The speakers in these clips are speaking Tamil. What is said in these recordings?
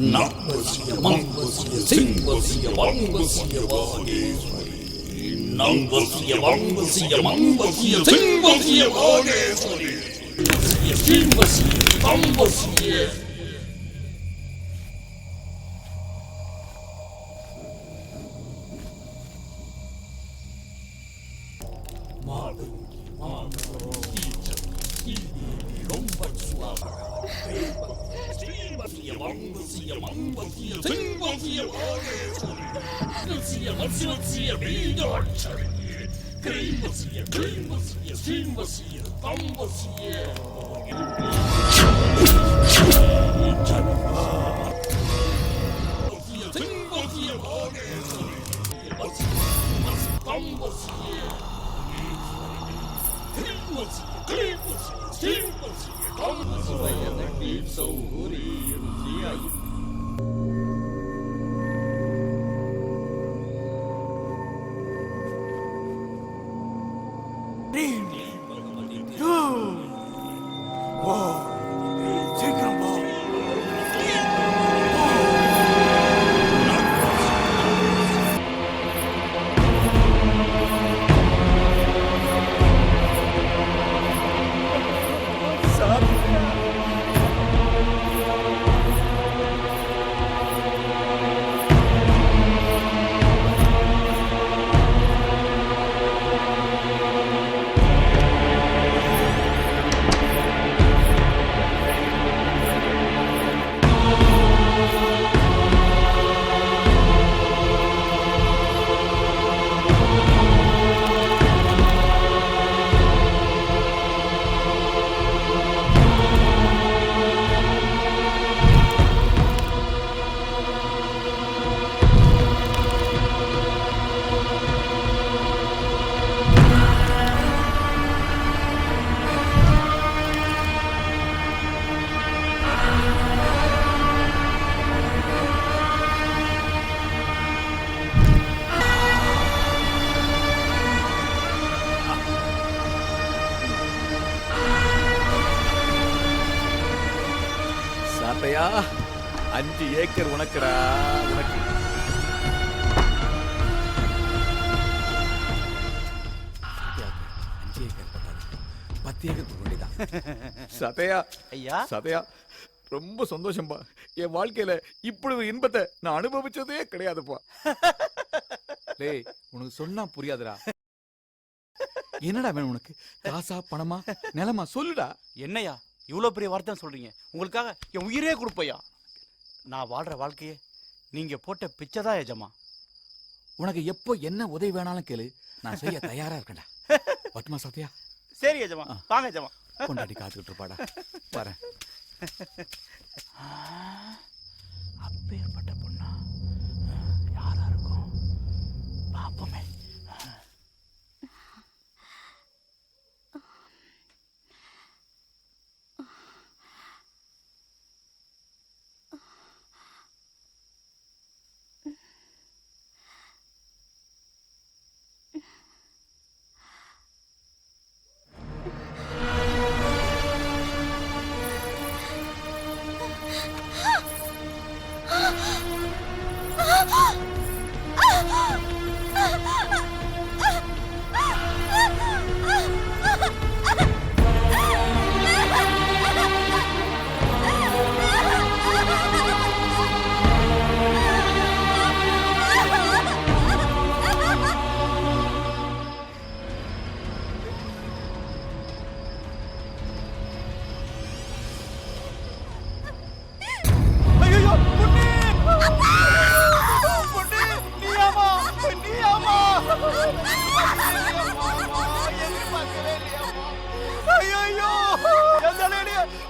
நம்பசிய மம்பசிய சிம்பசிய வம்பசிய வாகேஸ்வரி. நம்பசிய வம்பசிய மம்பசிய சிம்பசிய வாகேஸ்வரி. சிம்பசிய வம்பசிய. சாட்டையா, 5 ஏக்கர் உனக்குடா, உனக்கு. சதையா ஐயா, சதையா ரொம்ப சந்தோஷம்பா. என் வாழ்க்கையில இப்படி ஒரு இன்பத்தை நான் அனுபவிச்சதே கிடையாதுப்பா. டேய், உனக்கு சொன்னா புரியாதுடா. என்னடா வேணும் உனக்கு? காசா, பணமா, நிலமா? சொல்லுடா. என்னையா இவ்வளவு பெரிய வார்த்தை சொல்றீங்க? உங்களுக்காக என் உயிரே கொடுப்பையா. நான் வாழ்ற வாழ்க்கையே நீங்க போட்ட பிச்சைதான் எஜமா. உனக்கு எப்போ என்ன உதவி வேணாலும் கேளு, நான் செய்ய தயாரா இருக்கேன்டா. பத்மா சத்யா. சரி எஜமா, வாங்க எஜமா. கொண்டாடி காத்துக்கிட்டு இருப்பாடா. வரேன். அப்பேற்பட்ட பொண்ணா யாரா இருக்கும் பாப்போமே.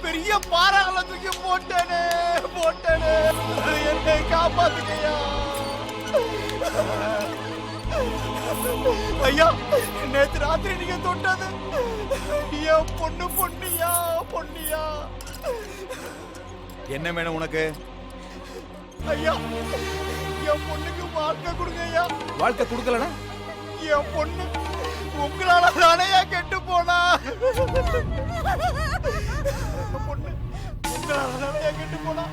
பெரிய பாறாங்கள தூக்கி போட்டேனே என்னை காப்பாத்துக்கையா. ஐயா, நேத்து ராத்திரி நீங்க தொட்டது என் பொண்ணியா. என்ன வேணும் உனக்கு? ஐயா, என் பொண்ணுக்கு வாழ்க்கை கொடுங்க ஐயா. வாழ்க்கை கொடுக்கலனா என் பொண்ணு உங்களால தானையா கெட்டு போனா. பொண்ணு உங்களால தானையா கெட்டு போனா. போனா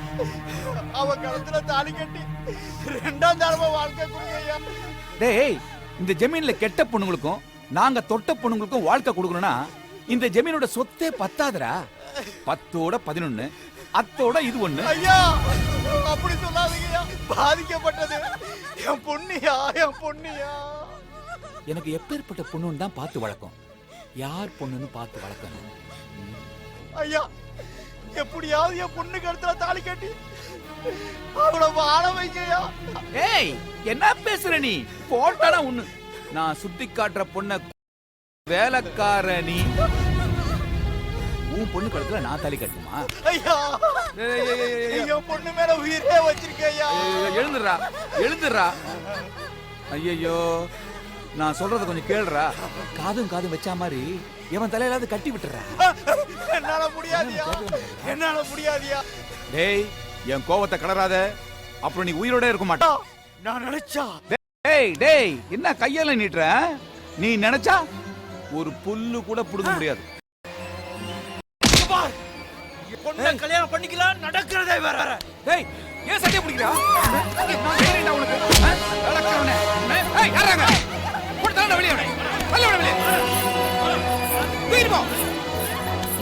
அவ கழுத்துல தாலி கட்டி 2ஆம் தடவை வாழ்க்கை கொடுங்க ஐயா. டேய், இந்த ஜமீன்ல கெட்ட பொண்ணுங்களுக்கும் நாங்க தொட்ட பொண்ணுங்களுக்கும் வாழ்க்கை கொடுக்கணும்னா இந்த ஜமீனோட சொத்தே பத்தாதுடா. 10ஓட 11, அத்தோட இது ஒண்ணு. ஐயா அப்படி சொல்லாதீங்கய்யா. பாதிக்கப்பட்டது என் பொண்ணியா, என் பொண்ணியா. எனக்கு எப்பேற்பட்ட பொண்ணுன்னு தான் பார்த்து வளர்க்கும். யார் பொண்ணுன்னு பார்த்து வளர்க்கணும். ஐயா எப்படியாவது என் பொண்ணு கழுத்துல தாலி கட்டி அவளை வாழ வைக்கயா. ஏய், என்ன பேசுற நீ? போட்டானா ஒண்ணு. நான் சுத்தி காட்டுற பொண்ண வேலைக்கார நீ. உன் பொண்ணு கழுத்துல நான் தாலி கட்டுமா? ஐயா என் பொண்ணு மேல உயிரே வச்சிருக்கையா. எழுந்துடுறா, எழுந்துடுறா. ஐயோ, நான் சொல்றத கொஞ்சம் கேளுடா. காதும் காதும் வச்சா மாதிரி எவன் தலையிலாவது கட்டி விட்டுறா. என்னால முடியாதியா, என்னால முடியாதியா. டேய், என் கோவத்தை கலராத, அப்புறம் நீ உயிரோட இருக்க மாட்டா. நான் நினைச்சா. டேய் டேய், என்ன கையால நீட்டுற? நீ நினைச்சா ஒரு புல்லு கூட புடுங்க முடியாது. பொண்ணை கல்யாணம் பண்ணிக்கலாம், நடக்கிறதே வேற. டேய், ஏன் சட்டையை பிடிக்கிறா? நான் வேறேன்டா உனக்கு. நடக்கிறவனே. ஏய், யாராங்க? போடுடா வெளிய அவனை. வெளிய வெளிய. வீர்பா.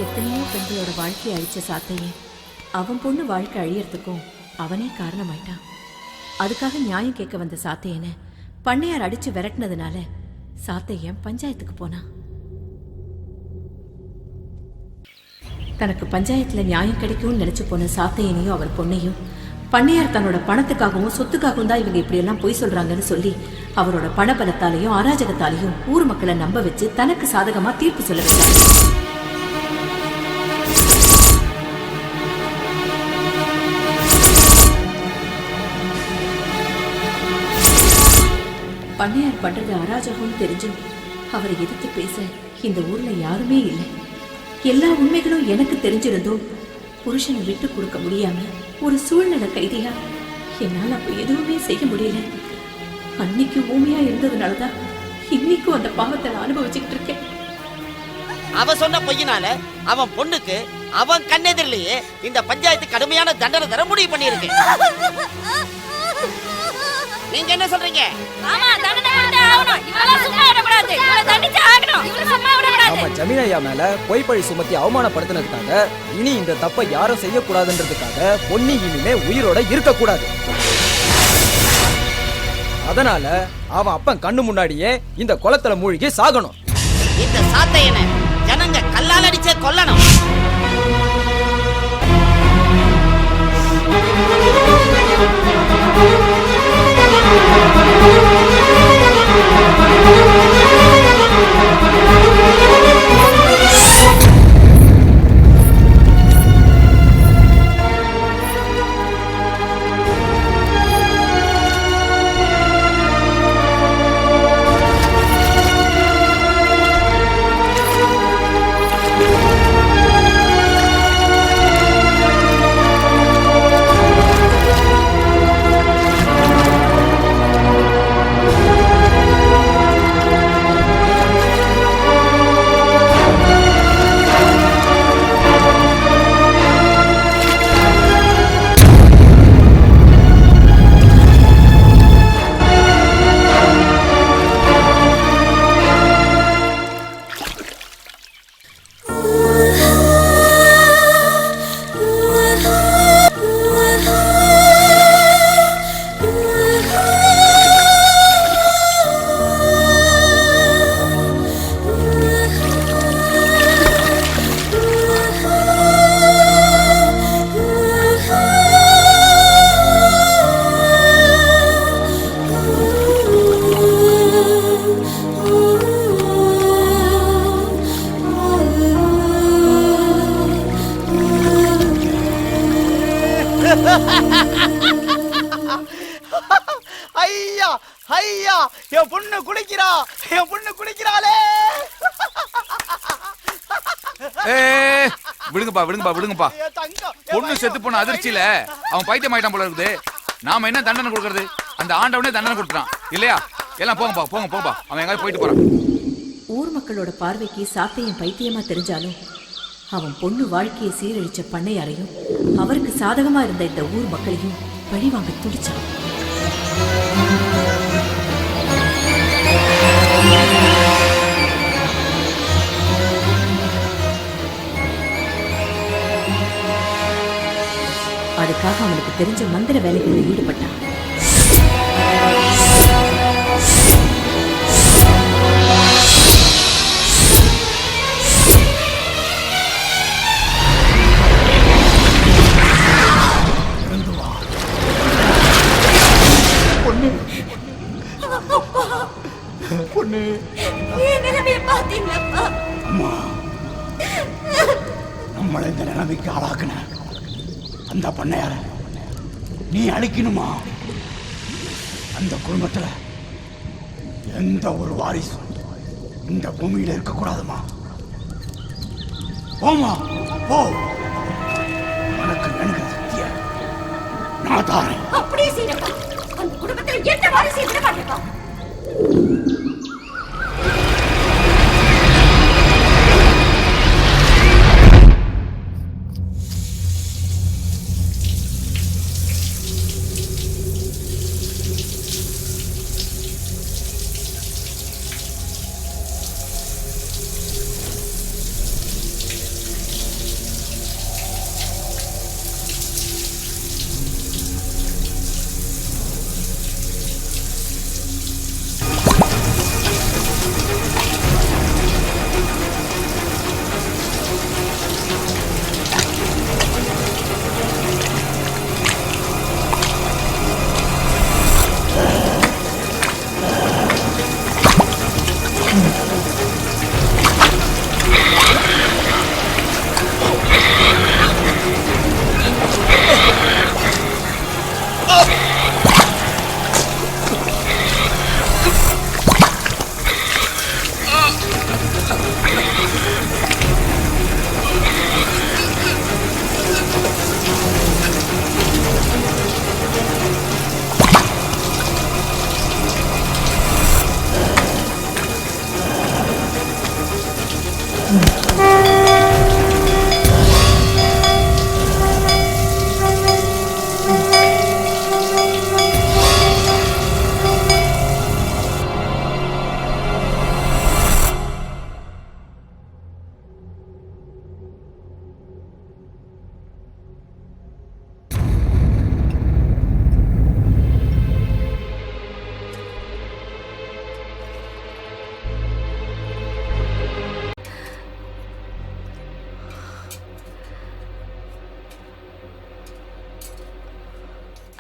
எத்தனையோ பெண்களோட வாழ்க்கையை அழிச்ச சாத்தையே அவன் பொண்ணு வாழ்க்கை அழியறதுக்கும் அவனே காரணமாயிட்டான். அதுக்காக நியாயம் கேட்க வந்த சாத்தையனை பண்ணையார் அடிச்சு விரட்டினதுனால சாத்தையன் பஞ்சாயத்துக்கு போனான். தனக்கு பஞ்சாயத்துல நியாயம் கிடைக்கும்னு நினைச்சு போன சாத்தையனையும் அவர் பொண்ணையும் பண்ணையார் தன்னோட பணத்துக்காகவும் சொத்துக்காகவும் தான் இவங்க இப்படி எல்லாம் பொய் சொல்றாங்கன்னு சொல்லி அவரோட பணபலத்தாலையும் அராஜகத்தாலையும் ஊர் மக்களை நம்ப வச்சு தனக்கு சாதகமா தீர்ப்பு சொல்ல வச்சார். பண்ணையார் பண்றது அராஜகம்னு தெரிஞ்சும் அவரை எதிர்த்து பேச இந்த ஊர்ல யாருமே இல்லை. எல்லா உண்மைகளும் எனக்கு தெரிஞ்சிருந்தும் புருஷனை விட்டு கொடுக்க முடியாம ஒரு சூழ்நிலை கைதியா என்னால அப்ப எதுவுமே செய்ய முடியல. அன்னைக்கு ஊமையா இருந்ததுனாலதான் இன்னைக்கும் அந்த பாவத்தை நான் அனுபவிச்சுக்கிட்டு இருக்கேன். அவ சொன்ன பொய்யினால அவன் பொண்ணுக்கு அவன் கண்ணெதிரிலேயே இந்த பஞ்சாயத்து கடுமையான தண்டனை தர முடிவு பண்ணியிருக்கு. நீங்க என்ன சொல்றீங்க? ஆமா, தண்டனை கொடுத்தே ஆகணும். இவெல்லாம் சும்மா விடக்கூடாது. இவளை தண்டிச்சே ஆகணும். இவளை சும்மா விடக்கூடாது. நம்ம ஜமீன் ஐயா மேல பொய் பழி சுமத்தி அவமானப்படுத்தினதுக்காக இனி இந்த தப்பை யாரும் செய்யக்கூடாதுன்றதுக்காக பொன்னி இனிமே உயிரோட இருக்கக்கூடாது. அதனால அவன் அப்பன் கண்ணு முன்னாடியே இந்த குளத்துல மூழ்கி சாகணும். இந்த சாத்தையனை ஜனங்க கல்லால் அடிச்சே கொல்லணும். ஐயா ஐயா, என் பொண்ணு குளிக்கிறா, என் பொண்ணு குளிக்கிறாளே. விடுங்கப்பா விடுங்கப்பா விடுங்கப்பா. என் தங்கம், பொண்ணு செத்து போன அதிர்ச்சியில அவன் பைத்தியம் ஆயிட்டான் போல இருக்குது. நாம என்ன தண்டனை கொடுக்கறது? அந்த ஆண்டவனே தண்டனை கொடுத்துறான் இல்லையா? எல்லாம் போங்கப்பா போங்க போங்கப்பா. அவன் எங்காவது போயிட்டு போறான். ஊர் மக்களோட பார்வைக்கு சாத்தையன் பைத்தியமா தெரிஞ்சாலும் அவன் பொண்ணு வாழ்க்கையை சீரழிச்ச பண்ணையாரையும் அவருக்கு சாதகமா இருந்த இந்த ஊர் மக்களையும் பழிவாங்க துடிச்சான். அதுக்காக அவனுக்கு தெரிஞ்ச மந்திர வேலைகளில் ஈடுபட்டான். நம்மளை இந்த நிலைமைக்கு ஆளாக்குன அந்த பண்ணையார நீ அழிக்கணுமா? அந்த குடும்பத்துல எந்த ஒரு வாரிசும் இந்த பூமியில இருக்கக்கூடாதுமா. போமா போ, உனக்கு வேணுகிற சக்திய நான் தாரேன். அப்படியே செய்யப்பா. அந்த குடும்பத்துல எந்த வாரிசு விட மாட்டேப்பா.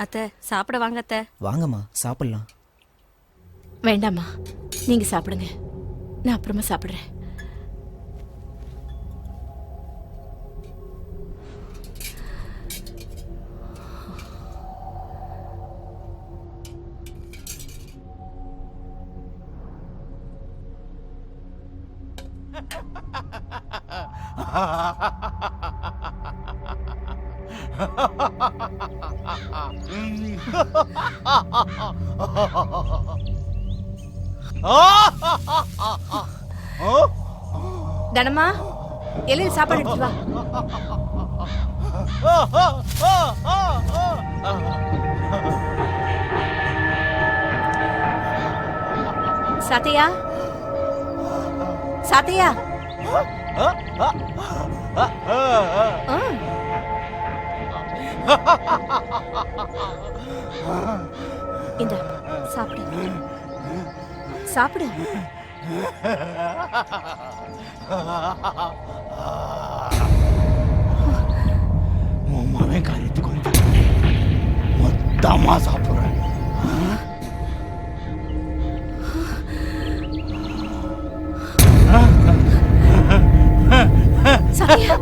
அத்தை சாப்பிட வாங்க அத்தை. வாங்கம்மா சாப்பிடலாம். வேண்டாம்மா, நீங்க சாப்பிடுங்க, நான் அப்புறமா சாப்பிடுறேன். தனமா, எல்லாம் சாப்பாடு எடுத்து வா. சாத்தையா, சாத்தையா, இந்த சாப்பிடு, சாப்பிடு. உமாவே காரியத்து கொண்டு மொத்தமா சாப்பிடுறேன். சாத்தையா,